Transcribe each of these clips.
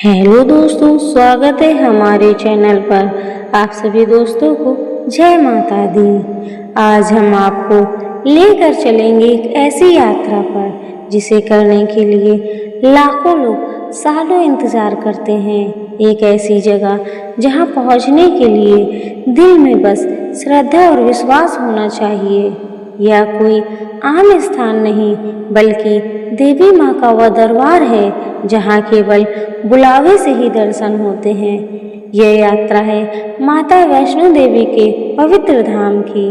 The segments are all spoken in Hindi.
हेलो दोस्तों, स्वागत है हमारे चैनल पर। आप सभी दोस्तों को जय माता दी। आज हम आपको लेकर चलेंगे एक ऐसी यात्रा पर जिसे करने के लिए लाखों लोग सालों इंतजार करते हैं। एक ऐसी जगह जहां पहुंचने के लिए दिल में बस श्रद्धा और विश्वास होना चाहिए। यह कोई आम स्थान नहीं बल्कि देवी माँ का वह दरबार है जहाँ केवल बुलावे से ही दर्शन होते हैं। यह यात्रा है माता वैष्णो देवी के पवित्र धाम की।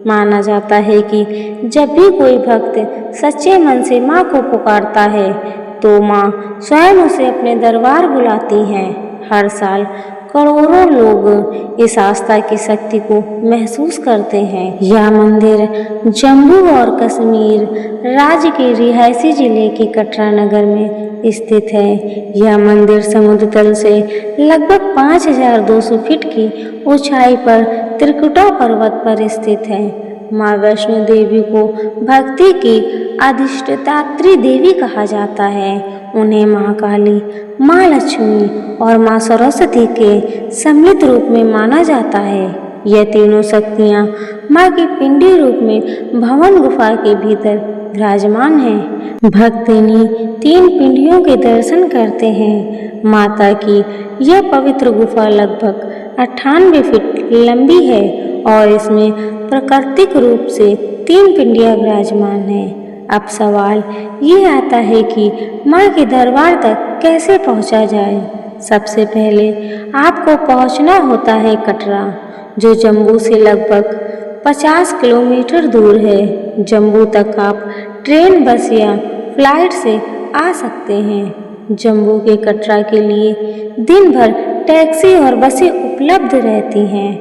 माना जाता है कि जब भी कोई भक्त सच्चे मन से माँ को पुकारता है तो माँ स्वयं उसे अपने दरबार बुलाती हैं। हर साल करोड़ों लोग इस आस्था की शक्ति को महसूस करते हैं। यह मंदिर जम्मू और कश्मीर राज्य के रिहायशी जिले के कटरा नगर में स्थित है। यह मंदिर समुद्र तल से लगभग 5200 फीट की ऊंचाई पर त्रिकुटा पर्वत पर स्थित है। माँ वैष्णो देवी को भक्ति की अधिष्ठात्री देवी कहा जाता है। उन्हें माँ काली, माँ लक्ष्मी और माँ सरस्वती के सम्मिलित रूप में माना जाता है। यह तीनों शक्तियाँ माँ की पिंडी रूप में भवन गुफा के भीतर विराजमान हैं। भक्त इन्हीं 3 पिंडियों के दर्शन करते हैं। माता की यह पवित्र गुफा लगभग 98 फीट लंबी है और इसमें प्राकृतिक रूप से 3 पिंडियां विराजमान हैं। अब सवाल ये आता है कि माँ के दरबार तक कैसे पहुँचा जाए। सबसे पहले आपको पहुँचना होता है कटरा, जो जम्मू से लगभग 50 किलोमीटर दूर है। जम्मू तक आप ट्रेन, बस या फ्लाइट से आ सकते हैं। जम्मू के कटरा के लिए दिन भर टैक्सी और बसें उपलब्ध रहती हैं।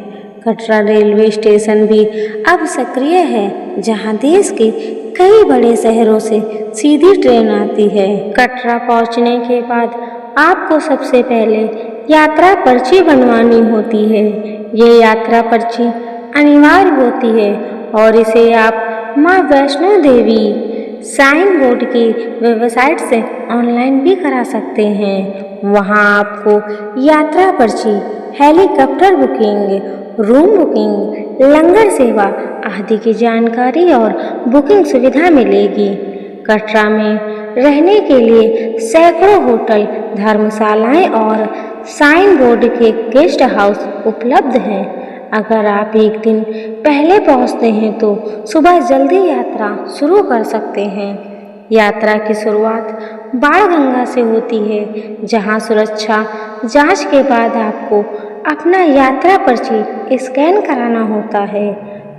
कटरा रेलवे स्टेशन भी अब सक्रिय है, जहां देश के कई बड़े शहरों से सीधी ट्रेन आती है। कटरा पहुंचने के बाद आपको सबसे पहले यात्रा पर्ची बनवानी होती है। ये यात्रा पर्ची अनिवार्य होती है और इसे आप माँ वैष्णो देवी साइन बोर्ड की वेबसाइट से ऑनलाइन भी करा सकते हैं। वहां आपको यात्रा पर्ची, हेलीकॉप्टर बुकिंग, रूम बुकिंग, लंगर सेवा आदि की जानकारी और बुकिंग सुविधा मिलेगी। कटरा में रहने के लिए सैकड़ों होटल, धर्मशालाएं और साइन बोर्ड के गेस्ट हाउस उपलब्ध हैं। अगर आप एक दिन पहले पहुंचते हैं तो सुबह जल्दी यात्रा शुरू कर सकते हैं। यात्रा की शुरुआत बाणगंगा से होती है, जहां सुरक्षा जांच के बाद आपको अपना यात्रा पर्ची स्कैन कराना होता है।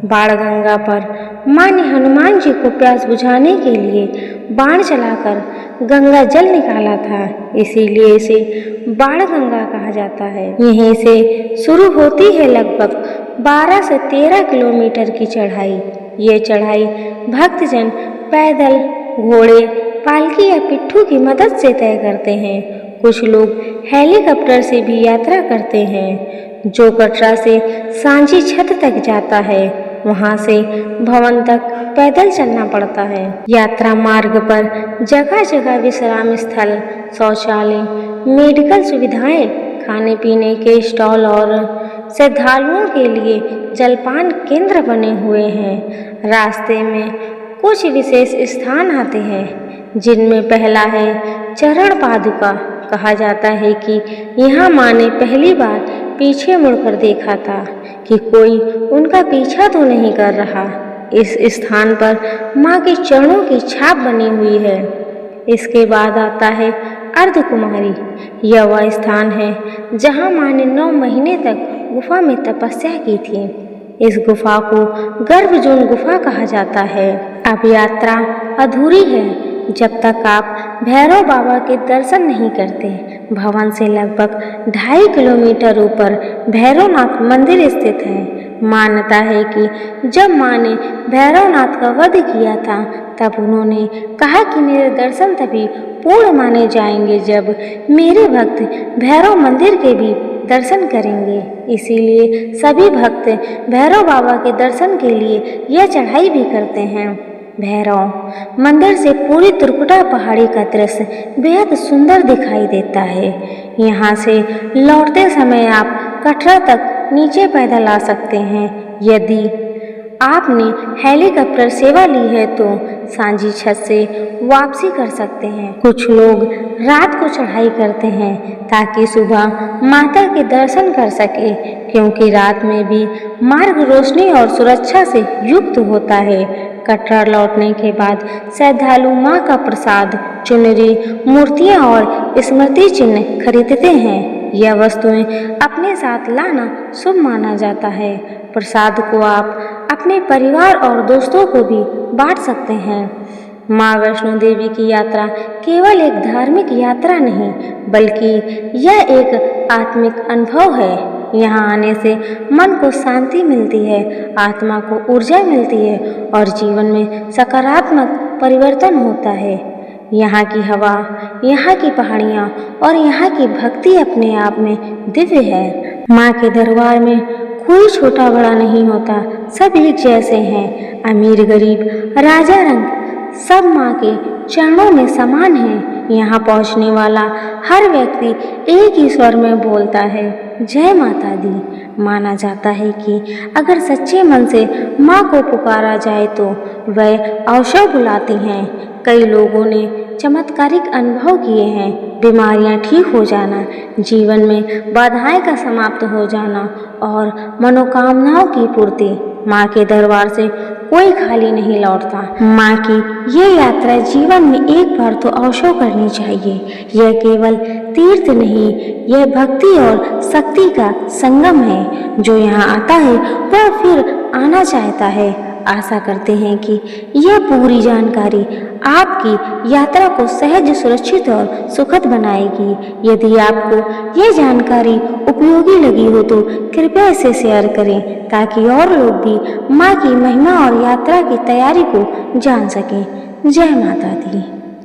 बाणगंगा पर माँ ने हनुमान जी को प्यास बुझाने के लिए बाण चलाकर गंगा जल निकाला था, इसीलिए इसे बाणगंगा कहा जाता है। यहीं से शुरू होती है लगभग 12 से 13 किलोमीटर की चढ़ाई। ये चढ़ाई भक्तजन पैदल, घोड़े, पालकी या पिट्ठू की मदद से तय करते हैं। कुछ लोग हेलीकॉप्टर से भी यात्रा करते हैं, जो कटरा से सांची छत तक जाता है। वहां से भवन तक पैदल चलना पड़ता है। यात्रा मार्ग पर जगह जगह विश्राम स्थल, शौचालय, मेडिकल सुविधाएं, खाने पीने के स्टॉल और श्रद्धालुओं के लिए जलपान केंद्र बने हुए हैं। रास्ते में कुछ विशेष स्थान आते हैं, जिनमें पहला है चरण पादुका। कहा जाता है कि यहाँ माँ ने पहली बार पीछे मुड़कर देखा था कि कोई उनका पीछा तो नहीं कर रहा। इस स्थान पर माँ के चरणों की छाप बनी हुई है। इसके बाद आता है अर्धकुमारी। यह वह स्थान है जहाँ माँ ने 9 महीने तक गुफा में तपस्या की थी। इस गुफा को गर्भजून गुफा कहा जाता है। अब यात्रा अधूरी है जब तक आप भैरव बाबा के दर्शन नहीं करते। भवन से लगभग 2.5 किलोमीटर ऊपर भैरवनाथ मंदिर स्थित है। मान्यता है कि जब माँ ने भैरवनाथ का वध किया था, तब उन्होंने कहा कि मेरे दर्शन तभी पूर्ण माने जाएंगे जब मेरे भक्त भैरव मंदिर के भी दर्शन करेंगे। इसीलिए सभी भक्त भैरव बाबा के दर्शन के लिए यह चढ़ाई भी करते हैं। भैरव मंदिर से पूरी त्रिकुटा पहाड़ी का दृश्य बेहद सुंदर दिखाई देता है। यहाँ से लौटते समय आप कटरा तक नीचे पैदल आ सकते हैं। यदि आपने हेलीकॉप्टर सेवा ली है तो सांझी छत से वापसी कर सकते हैं। कुछ लोग रात को चढ़ाई करते हैं ताकि सुबह माता के दर्शन कर सके, क्योंकि रात में भी मार्ग रोशनी और सुरक्षा से युक्त होता है। कटरा लौटने के बाद श्रद्धालु मां का प्रसाद, चुनरी, मूर्तियां और स्मृति चिन्ह खरीदते हैं। यह वस्तुएं अपने साथ लाना शुभ माना जाता है। प्रसाद को आप अपने परिवार और दोस्तों को भी बांट सकते हैं। मां वैष्णो देवी की यात्रा केवल एक धार्मिक यात्रा नहीं, बल्कि यह एक आत्मिक अनुभव है। यहाँ आने से मन को शांति मिलती है, आत्मा को ऊर्जा मिलती है और जीवन में सकारात्मक परिवर्तन होता है। यहाँ की हवा, यहाँ की पहाड़ियाँ और यहाँ की भक्ति अपने आप में दिव्य है। माँ के दरबार में कोई छोटा बड़ा नहीं होता, सब एक जैसे हैं। अमीर गरीब, राजा रंग, सब माँ के चरणों में समान हैं। यहाँ पहुँचने वाला हर व्यक्ति एक ही स्वर में बोलता है, जय माता दी। माना जाता है कि अगर सच्चे मन से माँ को पुकारा जाए तो वह अवश्य बुलाती हैं। कई लोगों ने चमत्कारिक अनुभव किए हैं। बीमारियां ठीक हो जाना, जीवन में बाधाएं का समाप्त हो जाना और मनोकामनाओं की पूर्ति। माँ के दरबार से कोई खाली नहीं लौटता। माँ की ये यात्रा जीवन में एक बार तो अवश्य करनी चाहिए। यह केवल तीर्थ नहीं, यह भक्ति और शक्ति का संगम है। जो यहाँ आता है वह फिर आना चाहता है। आशा करते हैं कि यह पूरी जानकारी आपकी यात्रा को सहज, सुरक्षित और सुखद बनाएगी। यदि आपको यह जानकारी उपयोगी लगी हो तो कृपया इसे शेयर करें, ताकि और लोग भी माँ की महिमा और यात्रा की तैयारी को जान सकें। जय माता दी।